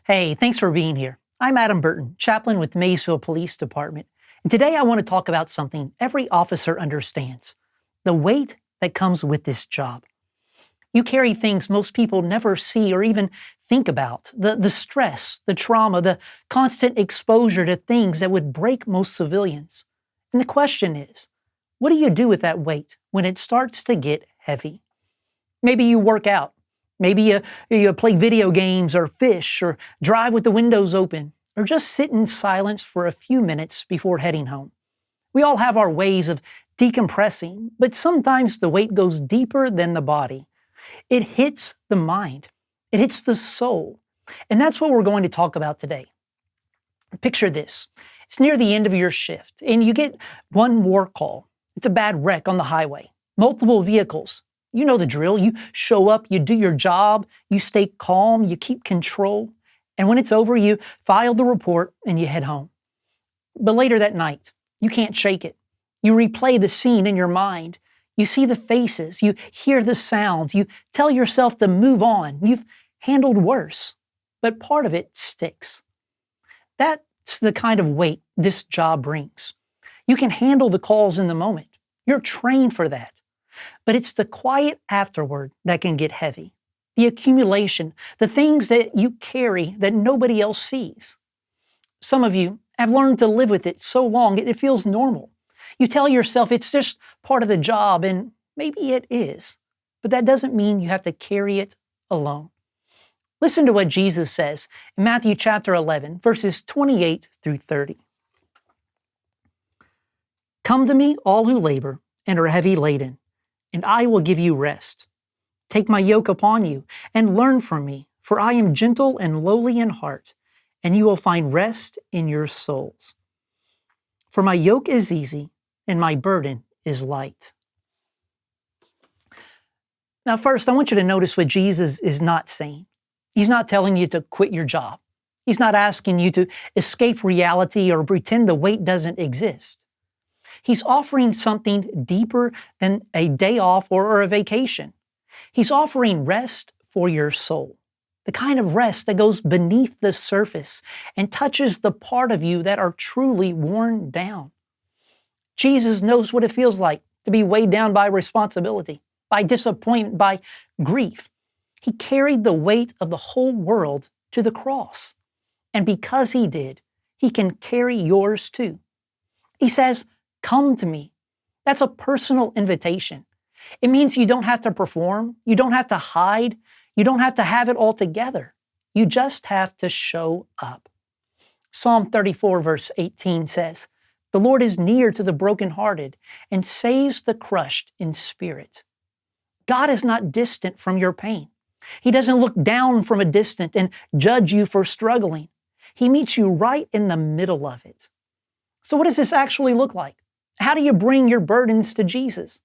Hey, thanks for being here. I'm Adam Burton, chaplain with the Maysville Police Department, and today I want to talk about something every officer understands: the weight that comes with this job. You carry things most people never see or even think about: the stress, the trauma, the constant exposure to things that would break most civilians. And the question is, what do you do with that weight when it starts to get heavy? Maybe you work out. Maybe you play video games or fish or drive with the windows open or just sit in silence for a few minutes before heading home. We all have our ways of decompressing, but sometimes the weight goes deeper than the body. It hits the mind. It hits the soul. And that's what we're going to talk about today. Picture this. It's near the end of your shift and you get one war call. It's a bad wreck on the highway. Multiple vehicles. You know the drill. You show up, you do your job, you stay calm, you keep control. And when it's over, you file the report and you head home. But later that night, you can't shake it. You replay the scene in your mind. You see the faces, you hear the sounds, you tell yourself to move on. You've handled worse, but part of it sticks. That's the kind of weight this job brings. You can handle the calls in the moment. You're trained for that. But it's the quiet afterward that can get heavy. The accumulation, the things that you carry that nobody else sees. Some of you have learned to live with it so long it feels normal. You tell yourself it's just part of the job, and maybe it is. But that doesn't mean you have to carry it alone. Listen to what Jesus says in Matthew chapter 11, verses 28 through 30. Come to me, all who labor and are heavy laden, and I will give you rest. Take my yoke upon you and learn from me, for I am gentle and lowly in heart, and you will find rest in your souls. For my yoke is easy and my burden is light. Now first, I want you to notice what Jesus is not saying. He's not telling you to quit your job. He's not asking you to escape reality or pretend the weight doesn't exist. He's offering something deeper than a day off or a vacation. He's offering rest for your soul, the kind of rest that goes beneath the surface and touches the part of you that are truly worn down. Jesus knows what it feels like to be weighed down by responsibility, by disappointment, by grief. He carried the weight of the whole world to the cross. And because he did, he can carry yours too. He says, come to me. That's a personal invitation. It means you don't have to perform. You don't have to hide. You don't have to have it all together. You just have to show up. Psalm 34 verse 18 says, the Lord is near to the brokenhearted and saves the crushed in spirit. God is not distant from your pain. He doesn't look down from a distance and judge you for struggling. He meets you right in the middle of it. So what does this actually look like? How do you bring your burdens to Jesus?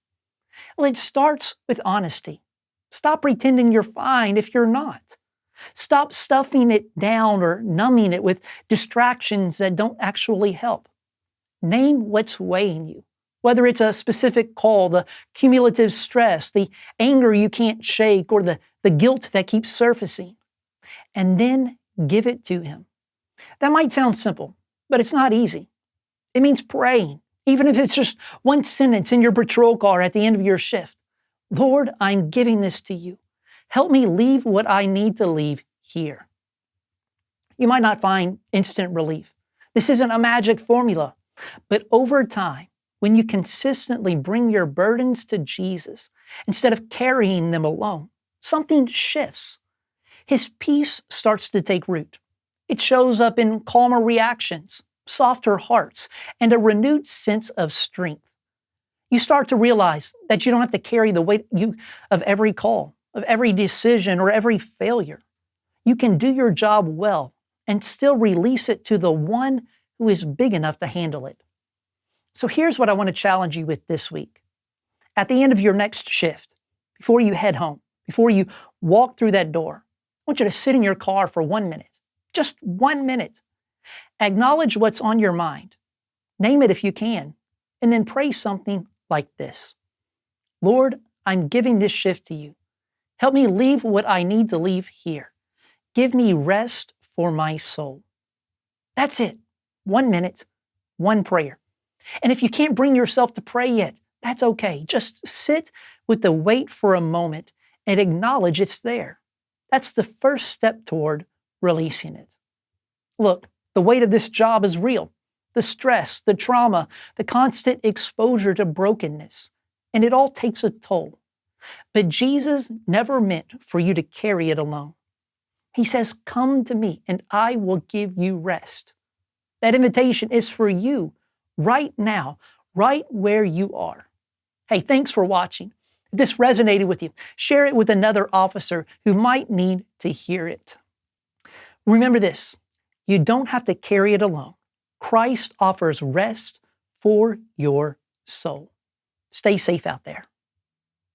Well, it starts with honesty. Stop pretending you're fine if you're not. Stop stuffing it down or numbing it with distractions that don't actually help. Name what's weighing you, whether it's a specific call, the cumulative stress, the anger you can't shake, or the guilt that keeps surfacing. And then give it to him. That might sound simple, but it's not easy. It means praying. Even if it's just one sentence in your patrol car at the end of your shift. Lord, I'm giving this to you. Help me leave what I need to leave here. You might not find instant relief. This isn't a magic formula. But over time, when you consistently bring your burdens to Jesus, instead of carrying them alone, something shifts. His peace starts to take root. It shows up in calmer reactions, softer hearts, and a renewed sense of strength. You start to realize that you don't have to carry the weight of every call, of every decision, or every failure. You can do your job well and still release it to the one who is big enough to handle it. So here's what I want to challenge you with this week. At the end of your next shift, before you head home, before you walk through that door, I want you to sit in your car for 1 minute, just 1 minute. Acknowledge what's on your mind. Name it if you can, and then pray something like this. Lord, I'm giving this shift to you. Help me leave what I need to leave here. Give me rest for my soul. That's it. 1 minute, one prayer. And if you can't bring yourself to pray yet, that's okay. Just sit with the weight for a moment and acknowledge it's there. That's the first step toward releasing it. Look, the weight of this job is real. The stress, the trauma, the constant exposure to brokenness, and it all takes a toll. But Jesus never meant for you to carry it alone. He says, "Come to me and I will give you rest." That invitation is for you right now, right where you are. Hey, thanks for watching. If this resonated with you, share it with another officer who might need to hear it. Remember this, you don't have to carry it alone. Christ offers rest for your soul. Stay safe out there.